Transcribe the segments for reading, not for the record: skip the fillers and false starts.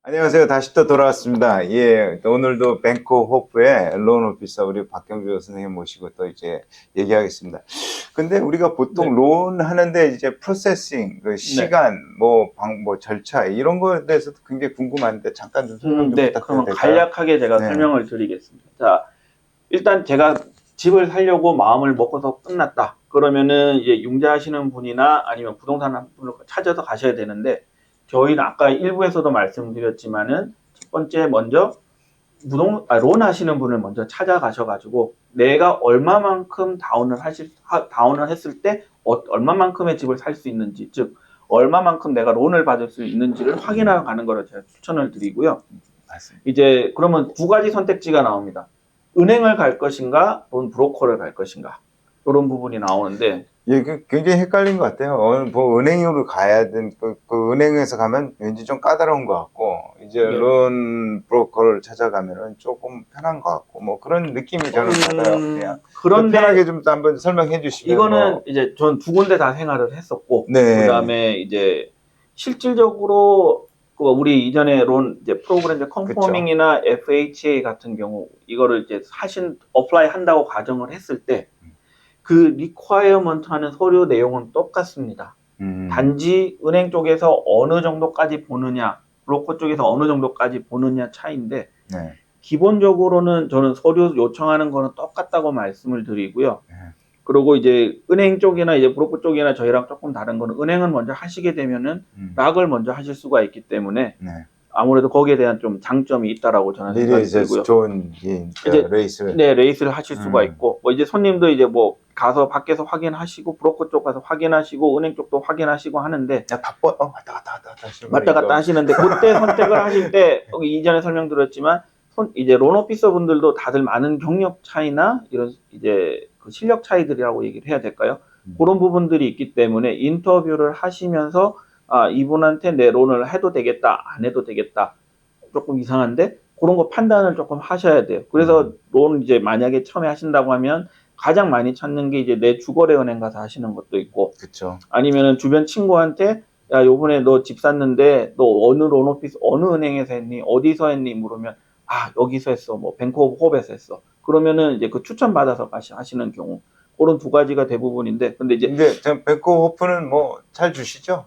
안녕하세요. 다시 또 돌아왔습니다. 예, 오늘도 뱅커 호프의 론 오피서 우리 박경주 선생님 모시고 또 이제 얘기하겠습니다. 근데 우리가 보통 론 하는데 이제 프로세싱, 그 시간, 뭐 절차 이런 거에 대해서도 굉장히 궁금한데 잠깐 좀 설명 좀 부탁드려도 그러면 될까요? 간략하게 제가 설명을 드리겠습니다. 자, 일단 제가 집을 사려고 마음을 먹어서 끝났다. 그러면은 이제 융자하시는 분이나 아니면 부동산 한 분을 찾아서 가셔야 되는데, 저희는 아까 일부에서도 말씀드렸지만은 첫 번째 먼저 론 하시는 분을 먼저 찾아가셔가지고 내가 얼마만큼 다운을 했을 때 얼마만큼의 집을 살 수 있는지, 즉 얼마만큼 내가 론을 받을 수 있는지를 확인하러 가는 거를 제가 추천을 드리고요. 맞습니다. 이제 그러면 두 가지 선택지가 나옵니다. 은행을 갈 것인가, 돈 브로커를 갈 것인가. 이런 부분이 나오는데, 예, 굉장히 헷갈린 것 같아요. 뭐 은행으로 가야 그 은행에서 가면 왠지 좀 까다로운 것 같고, 이제 론 브로커를 찾아가면은 조금 편한 것 같고, 뭐 그런 느낌이 저는 받아요. 그냥. 그런데 편하게 좀 한번 설명해 주시면. 이거는 이제 전 두 군데 다 생활을 했었고, 네. 그다음에 이제 실질적으로 우리 이전에 론 이제 프로그램 컨포밍이나 FHA 같은 경우 이거를 이제 어플라이 한다고 가정을 했을 때 그 리퀘어먼트 하는 서류 내용은 똑같습니다. 단지 은행 쪽에서 어느 정도까지 보느냐, 브로커 쪽에서 어느 정도까지 보느냐 차이인데, 네. 기본적으로는 저는 서류 요청하는 거는 똑같다고 말씀을 드리고요. 네. 그리고 이제 은행 쪽이나 이제 브로커 쪽이나 저희랑 조금 다른 거는 은행은 먼저 하시게 되면은 락을 먼저 하실 수가 있기 때문에 네. 아무래도 거기에 대한 좀 장점이 있다라고 저는 생각이 들고요. 좋은 이제 레이스를. 네, 레이스를 하실 수가 있고, 뭐 이제 손님도 이제 뭐 가서 밖에서 확인하시고 브로커 쪽 가서 확인하시고 은행 쪽도 확인하시고 하는데, 야, 바빠. 왔다 갔다 하시는데 그때 선택을 하실 때 이전에 설명드렸지만 이제 론 오피서 분들도 다들 많은 경력 차이나 이런 이제 그 실력 차이들이라고 얘기를 해야 될까요? 그런 부분들이 있기 때문에 인터뷰를 하시면서 이분한테 내 론을 해도 되겠다, 안 해도 되겠다, 조금 이상한데 그런 거 판단을 조금 하셔야 돼요. 그래서 론 이제 만약에 처음에 하신다고 하면 가장 많이 찾는 게 이제 내 주거래 은행 가서 하시는 것도 있고, 그렇죠. 아니면은 주변 친구한테 야, 요번에 너 집 샀는데 너 어느 론 오피스 어느 은행에서 했니? 어디서 했니? 물으면 여기서 했어. 뭐 뱅크 오브 홉에서 했어. 그러면은 이제 그 추천 받아서 하시는 경우, 그런 두 가지가 대부분인데, 근데 뱅커 호프는 뭐 잘 주시죠?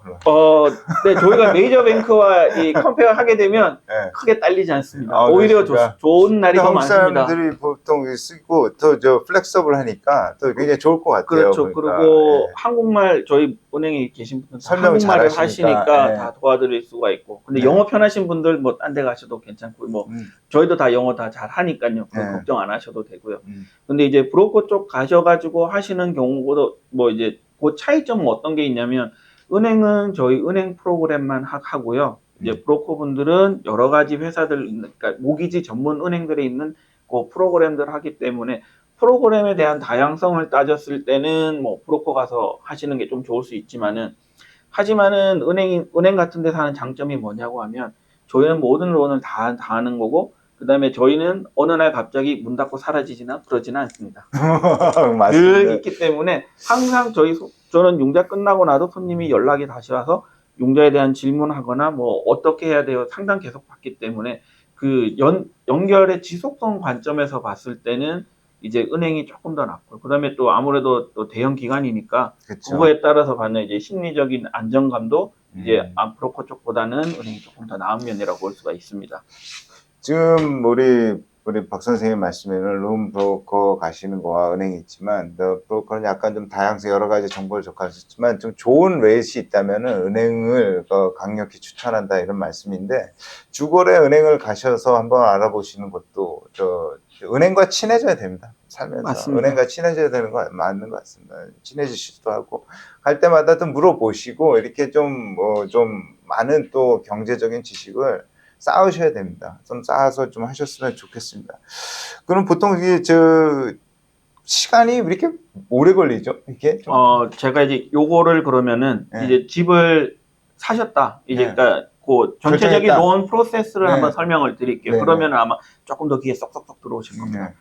네, 저희가 메이저 뱅크와 이 컴페어 하게 되면 네. 크게 딸리지 않습니다. 오히려 좋은 날이 더 한국 많습니다. 사람들이 보통 쓰고 더 플렉서블 하니까 또 굉장히 좋을 것 같아요. 그렇죠. 그리고 한국말 저희 은행에 계신 분들 한국말을 하시니까 다 도와드릴 수가 있고, 근데 영어 편하신 분들 뭐 딴 데 가셔도 괜찮고, 뭐 저희도 다 영어 다 잘 하니까요. 걱정 안 하셔도 되고요. 근데 이제 브로커 쪽 가셔가지고 하시는 경우도 뭐 이제 그 차이점은 어떤 게 있냐면, 은행은 저희 은행 프로그램만 하고요. 이제 브로커 분들은 여러 가지 회사들, 그러니까 모기지 전문 은행들에 있는 그 프로그램들 하기 때문에 프로그램에 대한 다양성을 따졌을 때는 뭐 브로커 가서 하시는 게 좀 좋을 수 있지만은, 하지만은 은행 같은 데서 하는 장점이 뭐냐고 하면, 저희는 모든 론을 다 하는 거고, 그 다음에 저희는 어느 날 갑자기 문 닫고 사라지지나 그러지는 않습니다. 늘 있기 때문에 항상 저는 융자 끝나고 나도 손님이 연락이 다시 와서 융자에 대한 질문하거나 뭐 어떻게 해야 돼요 상담 계속 받기 때문에, 그 연결의 지속성 관점에서 봤을 때는 이제 은행이 조금 더 낫고, 그다음에 또 아무래도 또 대형 기관이니까 그거에 따라서 받는 이제 심리적인 안정감도 이제 브로커 쪽보다는 은행이 조금 더 나은 면이라고 볼 수가 있습니다. 지금 우리 박 선생님 말씀에는 론 브로커 가시는 거와 은행이 있지만, 브로커는 약간 좀 다양성 여러 가지 정보를 접하셨지만 좀 좋은 레이스 있다면은 은행을 강력히 추천한다 이런 말씀인데, 주거래 은행을 가셔서 한번 알아보시는 것도 은행과 친해져야 됩니다. 살면서. 맞습니다. 은행과 친해져야 되는 거 맞는 것 같습니다. 친해지시기도 하고 갈 때마다 또 물어보시고 이렇게 좀 많은 또 경제적인 지식을 쌓으셔야 됩니다. 좀 쌓아서 좀 하셨으면 좋겠습니다. 그럼 보통 이게 시간이 왜 이렇게 오래 걸리죠? 이게 제가 이제 요거를 그러면은 이제 집을 사셨다. 이제 그러니까 그 전체적인 론 프로세스를 한번 설명을 드릴게요. 그러면 아마 조금 더 귀에 쏙쏙쏙 들어오실 겁니다.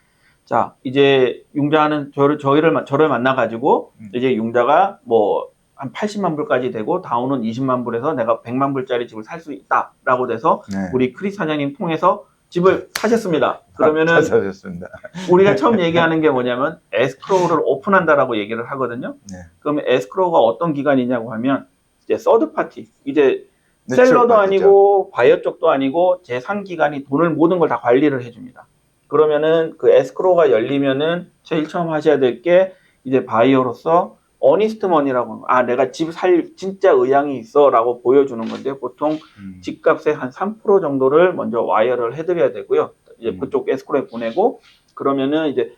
자, 이제 융자는 저를 만나가지고 이제 융자가 뭐 한 80만 불까지 되고 다운은 20만 불에서 내가 100만 불짜리 집을 살 수 있다라고 돼서 네. 우리 크리스 사장님 통해서 집을 사셨습니다. 그러면은 사셨습니다. 우리가 처음 얘기하는 게 뭐냐면 에스크로우를 오픈한다라고 얘기를 하거든요. 네. 그러면 에스크로우가 어떤 기관이냐고 하면 이제 서드 파티, 이제 내추럴 셀러도 파티죠. 아니고 바이어 쪽도 아니고 제3기관이 돈을 모든 걸 다 관리를 해줍니다. 그러면은 그 에스크로우가 열리면은 제일 처음 하셔야 될 게 이제 바이어로서 어니스트 머니라고 아 내가 집 살 진짜 의향이 있어라고 보여주는 건데 보통 집값의 한 3% 정도를 먼저 와이어를 해드려야 되고요. 이제 그쪽 에스크로우에 보내고 그러면은 이제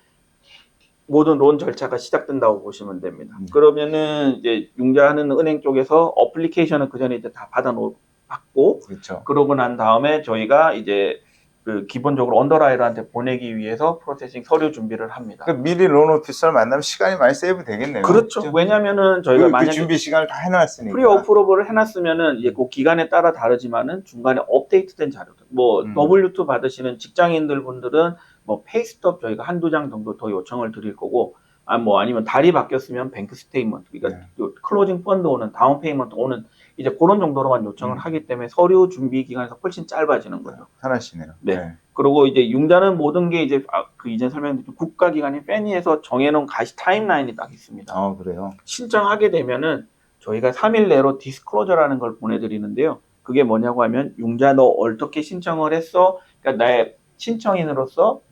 모든 론 절차가 시작된다고 보시면 됩니다. 그러면은 이제 융자하는 은행 쪽에서 어플리케이션을 그 전에 이제 다 받고 그렇죠. 그러고 난 다음에 저희가 이제 그 기본적으로 언더라이터한테 보내기 위해서 프로세싱 서류 준비를 합니다. 그 미리 론 오피서를 만나면 시간이 많이 세이브 되겠네요. 그렇죠. 왜냐면은 저희가 그 만약에 준비 시간을 다 해놨으니까. 프리 어프로브를 해놨으면은 이제 그 기간에 따라 다르지만은 중간에 업데이트된 자료들, 뭐 W2 받으시는 직장인들 분들은 뭐 페이스톱 저희가 한두 장 정도 더 요청을 드릴 거고, 아니면 달이 바뀌었으면 뱅크 스테이트먼트, 그러니까 클로징 펀드 오는 다운 페이먼트 오는 이제 그런 정도로만 요청을 하기 때문에 서류 준비 기간에서 훨씬 짧아지는 거죠. 편하시네요. 네. 그리고 이제 융자는 모든 게 이제 그 이전 설명드린 국가기관인 페니에서 정해놓은 가시 타임라인이 딱 있습니다. 그래요. 신청하게 되면은 저희가 3일 내로 디스클로저라는 걸 보내드리는데요. 그게 뭐냐고 하면 융자 너 어떻게 신청을 했어? 그러니까 나의 신청인으로서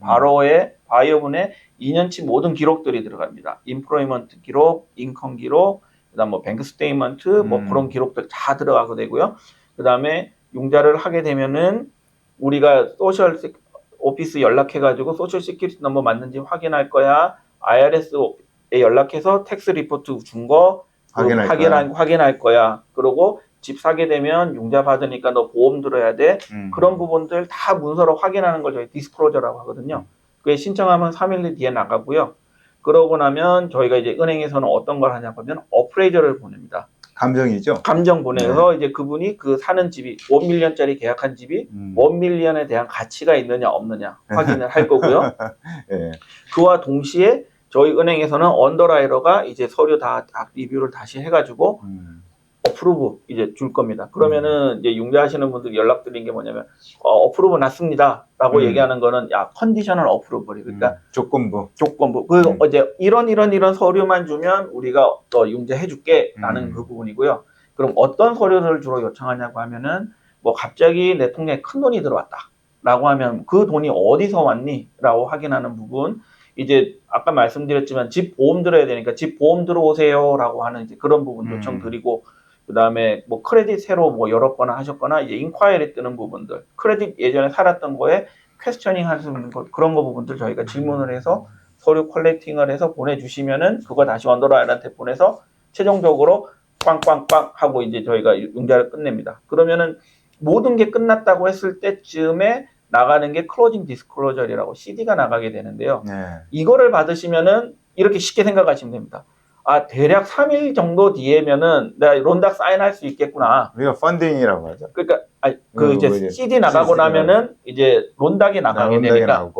바이어분의 2년치 모든 기록들이 들어갑니다. 인프로이먼트 기록, 인컴 기록, 그다음 뭐 뱅크 스테이트먼트 뭐 그런 기록들 다 들어가게 되고요. 그다음에 융자를 하게 되면은 우리가 소셜 오피스 연락해가지고 소셜 시큐리티 넘버 맞는지 확인할 거야. IRS에 연락해서 텍스 리포트 준 거 확인할 거야. 그리고 집 사게 되면 융자 받으니까 너 보험 들어야 돼. 그런 부분들 다 문서로 확인하는 걸 저희 디스클로저라고 하거든요. 그게 신청하면 3일 뒤에 나가고요. 그러고 나면 저희가 이제 은행에서는 어떤 걸 하냐고 하면 어프레이저를 보냅니다. 감정이죠? 감정 보내서 이제 그분이 그 사는 집이 1밀리언짜리 계약한 집이 1밀리언에 대한 가치가 있느냐 없느냐 확인을 할 거고요. 네. 그와 동시에 저희 은행에서는 언더라이터가 이제 서류 다 리뷰를 다시 해가지고 어프로브 이제 줄 겁니다. 그러면은 이제 융자하시는 분들 연락드린 게 뭐냐면 어프로브 났습니다라고 얘기하는 거는 야 컨디셔널 어프로브리 그러니까 조건부 이제 이런 서류만 주면 우리가 융자해줄게라는 그 부분이고요. 그럼 어떤 서류를 주로 요청하냐고 하면은 뭐 갑자기 내 통장에 큰 돈이 들어왔다라고 하면 그 돈이 어디서 왔니라고 확인하는 부분. 이제 아까 말씀드렸지만 집 보험 들어야 되니까 집 보험 들어오세요라고 하는 이제 그런 부분 요청 드리고. 그 다음에 뭐 크레딧 새로 뭐 열었거나 하셨거나 이제 인콰이리 뜨는 부분들, 크레딧 예전에 살았던 거에 퀘스처닝 하시는 거 그런 거 부분들 저희가 질문을 해서 서류 컬렉팅을 해서 보내주시면은 그거 다시 언더라이터한테 보내서 최종적으로 빵빵빵 하고 이제 저희가 융자를 끝냅니다. 그러면은 모든 게 끝났다고 했을 때쯤에 나가는 게 클로징 디스클로저라고 CD가 나가게 되는데요. 이거를 받으시면은 이렇게 쉽게 생각하시면 됩니다. 대략 3일 정도 뒤에면은 내가 론닥 사인할 수 있겠구나. 우리가 펀딩이라고 하죠. 그러니까 이제 CD 나가고 나면은 이제 론닥이 나가게 되니까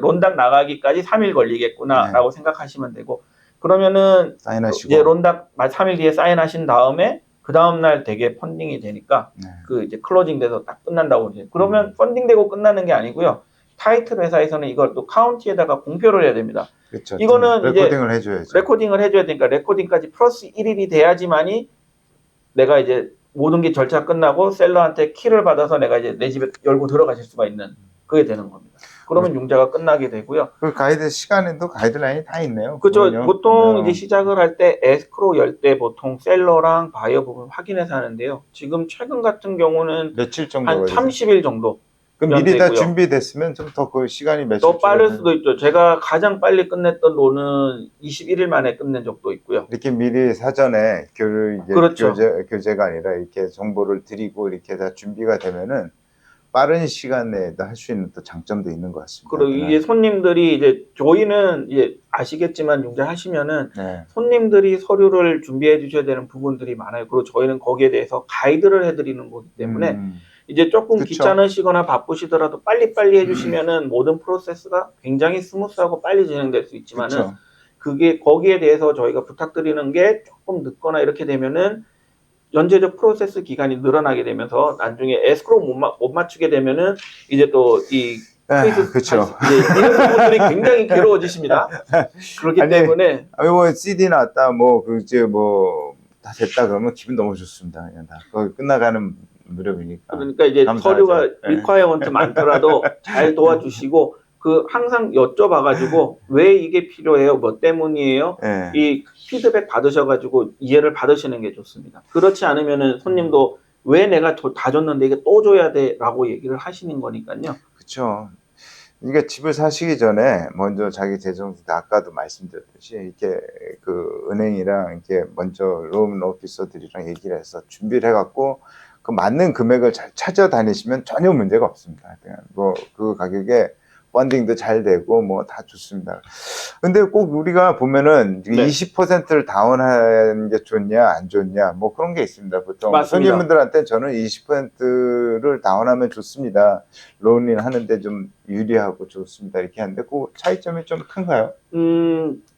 론닥 나가기까지 3일 걸리겠구나라고 생각하시면 되고 그러면은 사인하시고 이제 론닥 3일 뒤에 사인하신 다음에 그 다음 날 되게 펀딩이 되니까 그 이제 클로징 돼서 딱 끝난다고 이제 그러면 펀딩되고 끝나는 게 아니고요. 타이틀 회사에서는 이걸 또 카운티에다가 공표를 해야 됩니다. 그렇죠. 이거는 레코딩을 이제 해줘야죠. 레코딩을 해줘야 되니까 레코딩까지 플러스 1일이 돼야지만이 내가 이제 모든 게 절차 끝나고 셀러한테 키를 받아서 내가 이제 내 집에 열고 들어가실 수가 있는 그게 되는 겁니다. 그러면 융자가 끝나게 되고요. 그 가이드 시간에도 가이드라인이 다 있네요. 그렇죠. 보통 이제 시작을 할 때 에스크로 열 때 보통 셀러랑 바이어 부분 확인해서 하는데요. 지금 최근 같은 경우는 며칠 정도 한 30일 정도. 그럼 미리 다 준비됐으면 좀 더 그 시간이 며칠 더 빠를 수도 있죠. 제가 가장 빨리 끝냈던 론은 21일 만에 끝낸 적도 있고요. 이렇게 미리 사전에 그렇죠. 교재가 아니라 이렇게 정보를 드리고 이렇게 다 준비가 되면은 빠른 시간 내에도 할 수 있는 또 장점도 있는 것 같습니다. 그리고 이게 손님들이 이제 저희는 이제 아시겠지만 융자 하시면은 손님들이 서류를 준비해 주셔야 되는 부분들이 많아요. 그리고 저희는 거기에 대해서 가이드를 해드리는 거기 때문에 이제 조금 그쵸. 귀찮으시거나 바쁘시더라도 빨리빨리 해주시면은 모든 프로세스가 굉장히 스무스하고 빨리 진행될 수 있지만은 그게 거기에 대해서 저희가 부탁드리는 게 조금 늦거나 이렇게 되면은 연체적 프로세스 기간이 늘어나게 되면서 나중에 에스크로 못 맞추게 되면은 이제 또 이 케이스 그렇죠. 이제 이런 부분들이 굉장히 괴로워지십니다. 그렇기 아니, 때문에 뭐 CD 나왔다, 뭐 그 이제 뭐 다 됐다 그러면 기분 너무 좋습니다. 그냥 다 거의 끝나가는 무렵이니까. 그러니까 이제 감사하죠. 서류가 네. 리ኳ어먼트 많더라도 잘 도와주시고 그 항상 여쭤봐가지고 왜 이게 필요해요? 뭐 때문이에요? 네. 이 피드백 받으셔가지고 이해를 받으시는 게 좋습니다. 그렇지 않으면은 손님도 왜 내가 다 줬는데 이게 또 줘야 돼라고 얘기를 하시는 거니까요. 그렇죠. 그러니까 집을 사시기 전에 먼저 자기 재정, 아까도 말씀드렸듯이 이렇게 그 은행이랑 이렇게 먼저 론 오피서들이랑 얘기를 해서 준비를 해갖고 그 맞는 금액을 잘 찾아다니시면 전혀 문제가 없습니다. 그냥 뭐 그 가격에 펀딩도 잘 되고 뭐 다 좋습니다. 근데 꼭 우리가 보면은 네. 20%를 다운하는 게 좋냐 안 좋냐 뭐 그런 게 있습니다. 보통 맞습니다. 손님분들한테 저는 20%를 다운하면 좋습니다. 론인 하는데 좀 유리하고 좋습니다. 이렇게 하는데 그 차이점이 좀 큰가요?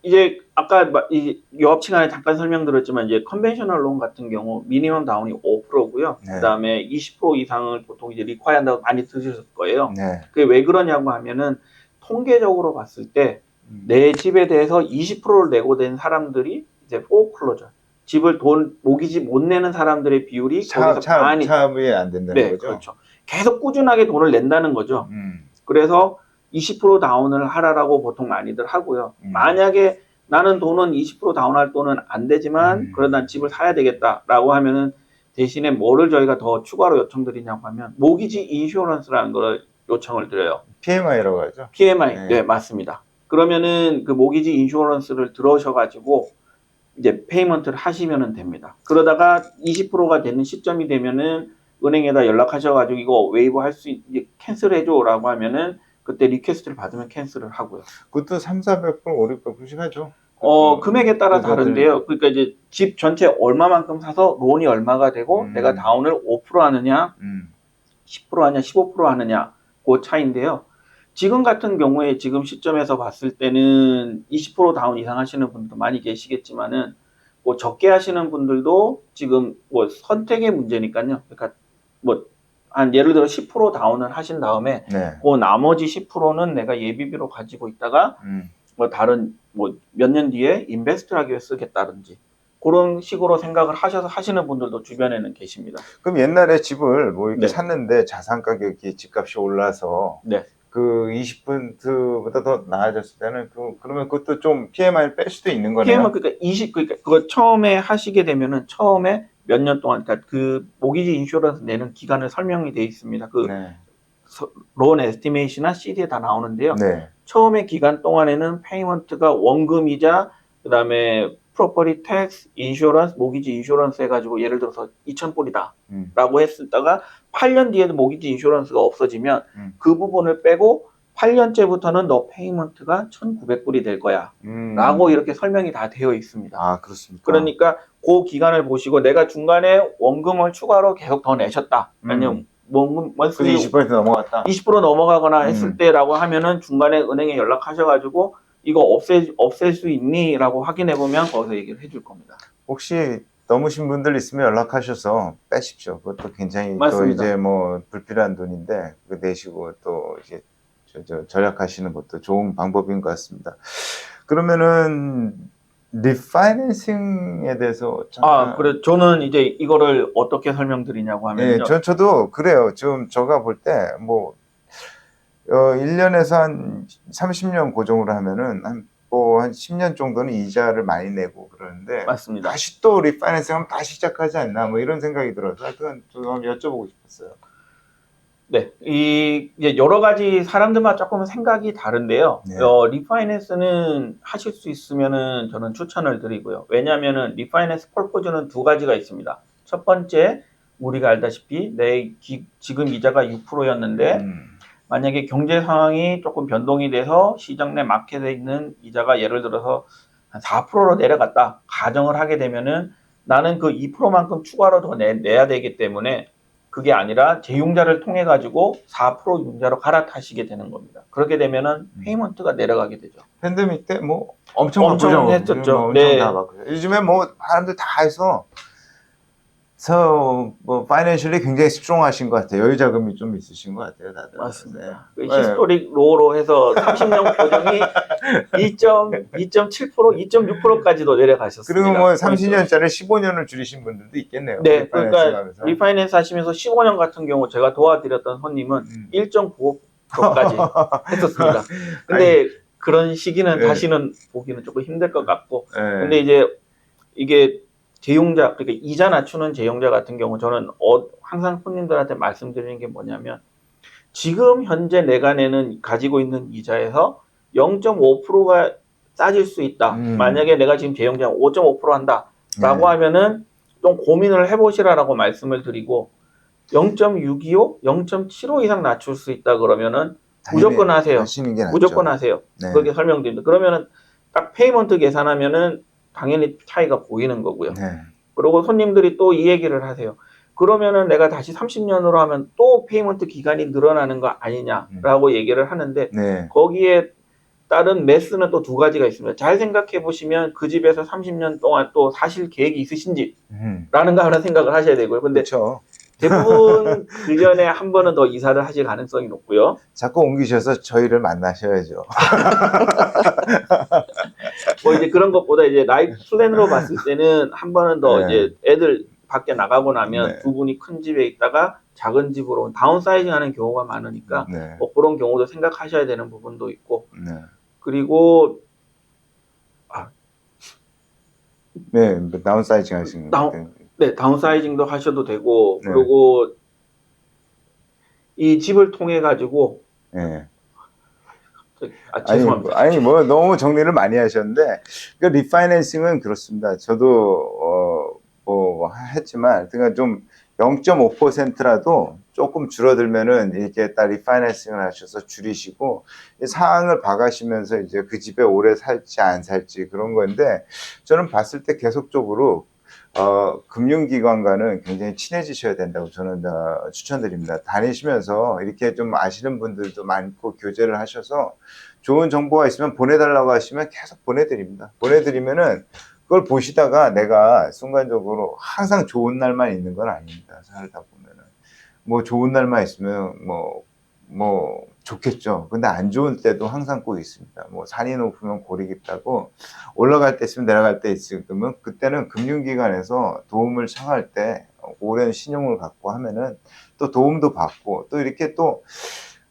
이제 아까 이 요업 시간에 잠깐 설명드렸지만 이제 컨벤셔널 론 같은 경우 미니멈 다운이 5%고요. 네. 그다음에 20% 이상을 보통 이제 리ኳ이한다고 많이 들으셨을 거예요. 네. 그게 왜 그러냐고 하면은 통계적으로 봤을 때 내 집에 대해서 20%를 내고 된 사람들이 이제 포클로저 집을 모기지 못 내는 사람들의 비율이 거기서 많이 차압이 안 된다는 네, 거죠? 그렇죠. 계속 꾸준하게 돈을 낸다는 거죠. 그래서 20% 다운을 하라라고 보통 많이들 하고요. 만약에 나는 돈은 20% 다운할 돈은 안 되지만 그래도 난 집을 사야 되겠다라고 하면은 대신에 뭐를 저희가 더 추가로 요청드리냐고 하면 모기지 인슈어런스라는 걸 요청을 드려요. PMI라고 하죠? PMI. 네. 네, 맞습니다. 그러면은 그 모기지 인슈어런스를 들어오셔가지고 이제 페이먼트를 하시면 됩니다. 그러다가 20%가 되는 시점이 되면은 은행에다 연락하셔가지고 이거 웨이브 할 수 캔슬해줘라고 하면은 그때 리퀘스트를 받으면 캔슬을 하고요. 그것도 300, 400불, 500불씩 하죠. 금액에 따라 다른데요. 그러니까 이제 집 전체 얼마만큼 사서 론이 얼마가 되고 내가 다운을 5% 하느냐, 10% 하냐, 15% 하느냐 그 차이인데요. 지금 같은 경우에 지금 시점에서 봤을 때는 20% 다운 이상 하시는 분도 많이 계시겠지만은 뭐 적게 하시는 분들도 지금 뭐 선택의 문제니까요. 그러니까 뭐 한 예를 들어 10% 다운을 하신 다음에 네. 그 나머지 10%는 내가 예비비로 가지고 있다가 뭐 다른 뭐 몇 년 뒤에 인베스트 하기 위해 쓰겠다든지 그런 식으로 생각을 하셔서 하시는 분들도 주변에는 계십니다. 그럼 옛날에 집을 뭐 이렇게 네. 샀는데 자산 가격이 집값이 올라서 네. 그 20%보다 더 나아졌을 때는 그러면 그것도 좀 PMI를 뺄 수도 있는 거네요. 그러니까 그거 처음에 하시게 되면은 처음에 몇 년 동안 그러니까 그 모기지 인슈런스 내는 기간을 설명이 돼 있습니다. 그 네. 론 에스티메이션이나 CD에 다 나오는데요. 네. 처음에 기간 동안에는 페이먼트가 원금이자 그다음에 프로퍼티 텍스, 인슈런스, 모기지 인슈런스 해가지고 예를 들어서 2,000불이다 라고 했다가 8년 뒤에도 모기지 인슈런스가 없어지면 그 부분을 빼고 8년째부터는 너 페이먼트가 1,900불이 될 거야 라고 이렇게 설명이 다 되어 있습니다. 아, 그렇습니까? 그러니까 그 기간을 보시고 내가 중간에 원금을 추가로 계속 더 내셨다. 아니면 원금 근데 20% 넘어갔다. 20% 넘어가거나 했을 때라고 하면은 중간에 은행에 연락하셔가지고 이거 없앨 수 있니? 라고 확인해 보면 거기서 얘기를 해줄 겁니다. 혹시 넘으신 분들 있으면 연락하셔서 빼십시오. 그것도 굉장히 또 맞습니다. 이제 뭐 불필요한 돈인데 그 내시고 또 이제 절약하시는 것도 좋은 방법인 것 같습니다. 그러면은 리파이낸싱에 대해서 잠깐. 그래 저는 이제 이거를 어떻게 설명드리냐고 하면요. 예, 저도 그래요. 지금 제가 볼 때 뭐 1년에서 한 30년 고정으로 하면은 한 10년 정도는 이자를 많이 내고 그러는데 맞습니다. 다시 또 리파이낸싱 하면 다시 시작하지 않나 뭐 이런 생각이 들어서 하여튼 좀 여쭤보고 싶었어요. 네, 이제 여러 가지 사람들마다 조금 생각이 다른데요. 네. 리파이낸스는 하실 수 있으면은 저는 추천을 드리고요. 왜냐하면은 리파이낸스 펄포즈는 두 가지가 있습니다. 첫 번째, 우리가 알다시피 내 지금 이자가 6%였는데 만약에 경제 상황이 조금 변동이 돼서 시장 내 마켓에 있는 이자가 예를 들어서 한 4%로 내려갔다 가정을 하게 되면은 나는 그 2%만큼 추가로 더 내야 되기 때문에 그게 아니라 재융자를 통해 가지고 4% 융자로 갈아타시게 되는 겁니다. 그렇게 되면은 페이먼트가 내려가게 되죠. 팬데믹 때 뭐 엄청 엄청 바쁘죠. 했었죠. 뭐 엄청 네. 다 바쁘죠. 요즘에 뭐 사람들 다 해서 뭐 파이낸셜리 굉장히 스트롱하신 것 같아요. 여유 자금이 좀 있으신 것 같아요, 다들. 맞습니다. 네. 그 히스토릭 로우로 해서 30년 고정이 2.7%, 2.6%까지도 내려가셨습니다. 그리고 뭐 30년짜리 15년을 줄이신 분들도 있겠네요. 네, 그러니까 하면서. 리파이낸스 하시면서 15년 같은 경우 제가 도와드렸던 손님은 1.95%까지 했었습니다. 근데 그런 시기는 네. 다시는 보기는 조금 힘들 것 같고, 네. 근데 이제 이게 재용자, 그러니까 이자 낮추는 재용자 같은 경우 저는 항상 손님들한테 말씀드리는 게 뭐냐면 지금 현재 내가 내는 가지고 있는 이자에서 0.5%가 싸질 수 있다. 만약에 내가 지금 재용자 5.5% 한다라고 하면은 좀 고민을 해보시라라고 말씀을 드리고 0.625, 0.75 이상 낮출 수 있다 그러면은 무조건 하세요. 하시는 게 낫죠. 무조건 하세요. 네. 그렇게 설명드립니다. 그러면은 딱 페이먼트 계산하면은 당연히 차이가 보이는 거고요. 네. 그리고 손님들이 또 이 얘기를 하세요. 그러면은 내가 다시 30년으로 하면 또 페이먼트 기간이 늘어나는 거 아니냐라고 얘기를 하는데 네. 거기에 따른 매스는 또 두 가지가 있습니다. 잘 생각해 보시면 그 집에서 30년 동안 또 사실 계획이 있으신지 라는 거 하나 생각을 하셔야 되고요. 근데 그렇죠. 대부분 그 전에 한 번은 더 이사를 하실 가능성이 높고요. 자꾸 옮기셔서 저희를 만나셔야죠. 뭐 이제 그런 것보다 이제 라이프 플랜으로 봤을 때는 한 번은 더 네. 이제 애들 밖에 나가고 나면 네. 두 분이 큰 집에 있다가 작은 집으로 다운사이징 하는 경우가 많으니까 네. 뭐 그런 경우도 생각하셔야 되는 부분도 있고 네. 그리고 네, 다운사이징 하시는 것 같아요. 네, 다운사이징도 하셔도 되고 네. 그리고 이 집을 통해 가지고 네. 죄송합니다. 아니 뭐 너무 정리를 많이 하셨는데 그 리파이낸싱은 그렇습니다. 저도 뭐 했지만 그러니까 좀 0.5%라도 조금 줄어들면은 이렇게 딱 리파이낸싱을 하셔서 줄이시고 상황을 봐가시면서 이제 그 집에 오래 살지 안 살지 그런 건데 저는 봤을 때 계속적으로 금융기관과는 굉장히 친해지셔야 된다고 저는 추천드립니다. 다니시면서 이렇게 좀 아시는 분들도 많고 교제를 하셔서 좋은 정보가 있으면 보내달라고 하시면 계속 보내드립니다. 보내드리면은 그걸 보시다가 내가 순간적으로 항상 좋은 날만 있는 건 아닙니다. 살다 보면은. 뭐 좋은 날만 있으면 뭐 좋겠죠. 근데 안 좋은 때도 항상 꼭 있습니다. 뭐 산이 높으면 골이 깊다고 올라갈 때 있으면 내려갈 때 있으면 그때는 금융기관에서 도움을 청할 때 오랜 신용을 갖고 하면은 또 도움도 받고 또 이렇게 또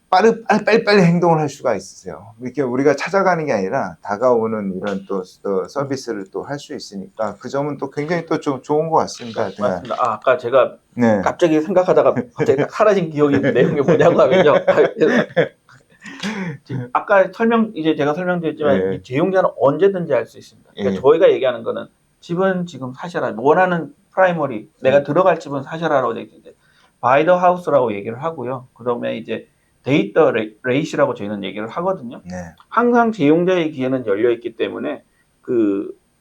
빨리 행동을 할 수가 있으세요. 이렇게 우리가 찾아가는 게 아니라 다가오는 이런 또 서비스를 또 할 수 있으니까 그 점은 또 굉장히 또 좀 좋은 것 같습니다. 맞습니다. 아까 제가 네. 갑자기 생각하다가 갑자기 딱 사라진 기억이 내용이 뭐냐고 하면요. 아까 제가 설명드렸지만 네. 이 재용자는 언제든지 할 수 있습니다. 그러니까 저희가 얘기하는 거는 집은 지금 사셔라. 원하는 프라이머리 내가 들어갈 집은 사셔라라고 되어 있는데 바이 더 하우스라고 얘기를 하고요. 그다음에 이제 데이터 레이시라고 저희는 얘기를 하거든요. 네. 항상 재용자의 기회는 열려 있기 때문에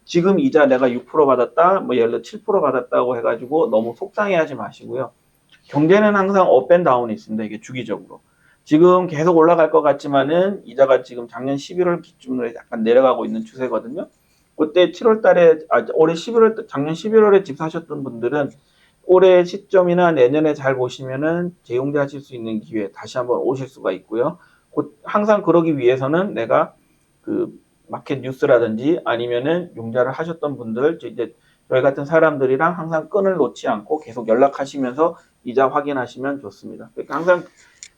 지금 이자 내가 6% 받았다, 뭐 예를 들어 7% 받았다고 해가지고 너무 속상해하지 마시고요. 경제는 항상 업앤다운이 있습니다. 이게 주기적으로. 지금 계속 올라갈 것 같지만은 이자가 지금 작년 11월 기준으로 약간 내려가고 있는 추세거든요. 그때 7월 달에, 올해 작년 11월에 집 사셨던 분들은 올해 시점이나 내년에 잘 보시면은 재용자 하실 수 있는 기회 다시 한번 오실 수가 있고요. 항상 그러기 위해서는 내가 마켓 뉴스라든지 아니면은 융자를 하셨던 분들, 이제 저희 같은 사람들이랑 항상 끈을 놓지 않고 계속 연락하시면서 이자 확인하시면 좋습니다. 그러니까 항상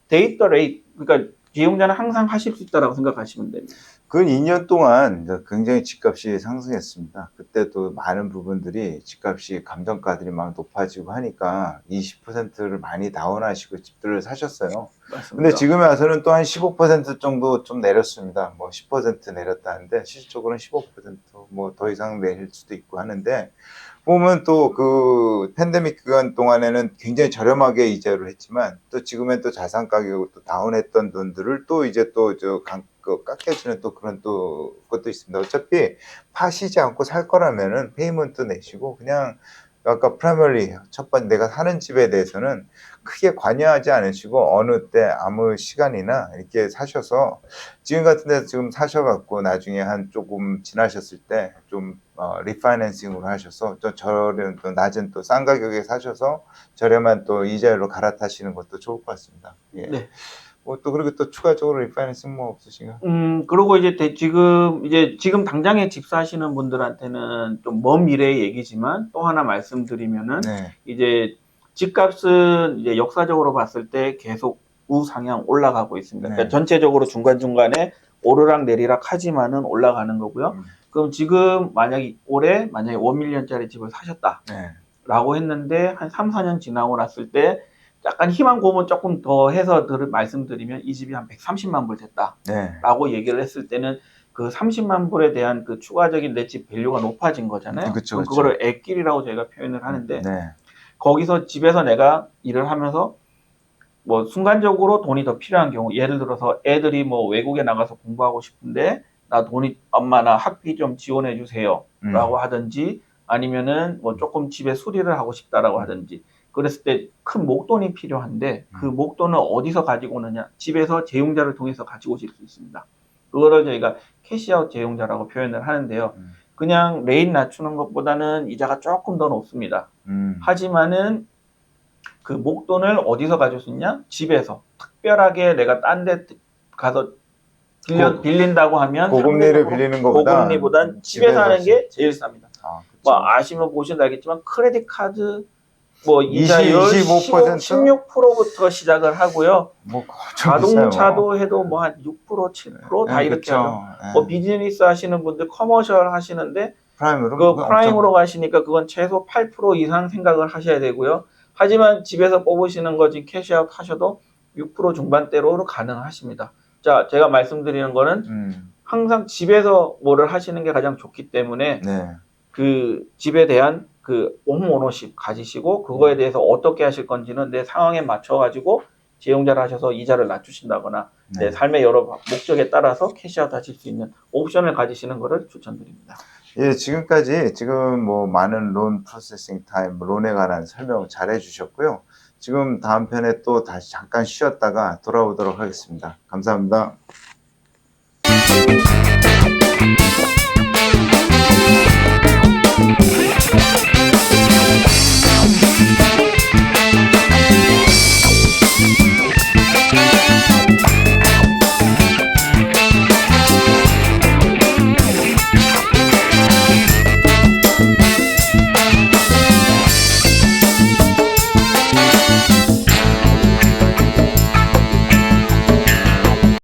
데이터 레이트, 그러니까 재용자는 항상 하실 수 있다라고 생각하시면 됩니다. 그 2년 동안 굉장히 집값이 상승했습니다. 그때도 많은 부분들이 집값이 감정가들이 막 높아지고 하니까 20%를 많이 다운하시고 집들을 사셨어요. 맞습니다. 근데 지금에 와서는 또 한 15% 정도 좀 내렸습니다. 뭐 10% 내렸다는데 실질적으로는 15% 더 이상 내릴 수도 있고 하는데 보면 또 그 팬데믹 기간 동안에는 굉장히 저렴하게 이자를 했지만 또 지금은 또 자산 가격을 또 다운했던 돈들을 또 이제 또 깎여주는 또 그런 또 것도 있습니다. 어차피 파시지 않고 살 거라면은 페이먼트 내시고 그냥 아까 프라이머리 첫 번째 내가 사는 집에 대해서는 크게 관여하지 않으시고 어느 때 아무 시간이나 이렇게 사셔서 지금 같은 데 지금 사셔갖고 나중에 한 조금 지나셨을 때 좀 리파이낸싱으로 하셔서 또 저렴 또 낮은 또 싼 가격에 사셔서 저렴한 또 이자율로 갈아타시는 것도 좋을 것 같습니다. 예. 네. 뭐 또 그리고 또 추가적으로 리파이낸싱 뭐 없으신가? 그리고 이제 지금 당장에 집 사시는 분들한테는 좀 먼 미래의 얘기지만 또 하나 말씀드리면은 네. 이제 집값은 이제 역사적으로 봤을 때 계속 우상향 올라가고 있습니다. 네. 그러니까 전체적으로 중간중간에 오르락 내리락 하지만은 올라가는 거고요. 그럼 지금 올해 만약에 1밀리언짜리 집을 사셨다라고 네. 했는데 한 3, 4년 지나고 났을 때 약간 희망 고문 조금 더 해서 말씀드리면 이 집이 한 130만 불 됐다라고 네. 얘기를 했을 때는 그 30만 불에 대한 그 추가적인 내 집 밸류가 높아진 거잖아요. 그쵸, 그럼 그쵸. 그거를 애길이라고 저희가 표현을 하는데 네. 거기서 집에서 내가 일을 하면서 뭐 순간적으로 돈이 더 필요한 경우, 예를 들어서 애들이 뭐 외국에 나가서 공부하고 싶은데 엄마 나 학비 좀 지원해 주세요라고 하든지 아니면은 뭐 조금 집에 수리를 하고 싶다라고 하든지 그랬을 때 큰 목돈이 필요한데 그 목돈을 어디서 가지고 오느냐? 집에서 재용자를 통해서 가지고 오실 수 있습니다. 그거를 저희가 캐시아웃 재용자라고 표현을 하는데요. 그냥 레인 낮추는 것보다는 이자가 조금 더 높습니다. 하지만은 그 목돈을 어디서 가질 수 있냐? 집에서. 특별하게 내가 딴 데 가서 빌린다고 하면 고금리를 빌리는 것보다 고금리보단 집에서 하는 게 제일 쌉니다. 그쵸. 뭐 아시면 보시면 알겠지만 크레딧 카드 뭐 이자율 25%? 16%부터 시작을 하고요. 뭐 자동차도 해도 뭐 한 6%, 7%다 이렇게 그쵸. 하죠. 네. 뭐 비즈니스 하시는 분들 커머셜 하시는데 프라임으로 그 프라임으로 가시니까 그건 최소 8% 이상 생각을 하셔야 되고요. 하지만 집에서 뽑으시는 거 지금 캐시아웃 하셔도 6% 중반대로 가능하십니다. 자, 제가 말씀드리는 거는 항상 집에서 뭐를 하시는 게 가장 좋기 때문에 네. 그 집에 대한 그 홈오너십 가지시고 그거에 대해서 어떻게 하실 건지는 내 상황에 맞춰 가지고 재용자를 하셔서 이자를 낮추신다거나 내 삶의 여러 목적에 따라서 캐시아웃 하실 수 있는 옵션을 가지시는 것을 추천드립니다. 예, 지금 뭐 많은 론 프로세싱 타임, 론에 관한 설명 잘 해주셨고요. 지금 다음 편에 또 다시 잠깐 쉬었다가 돌아오도록 하겠습니다. 감사합니다.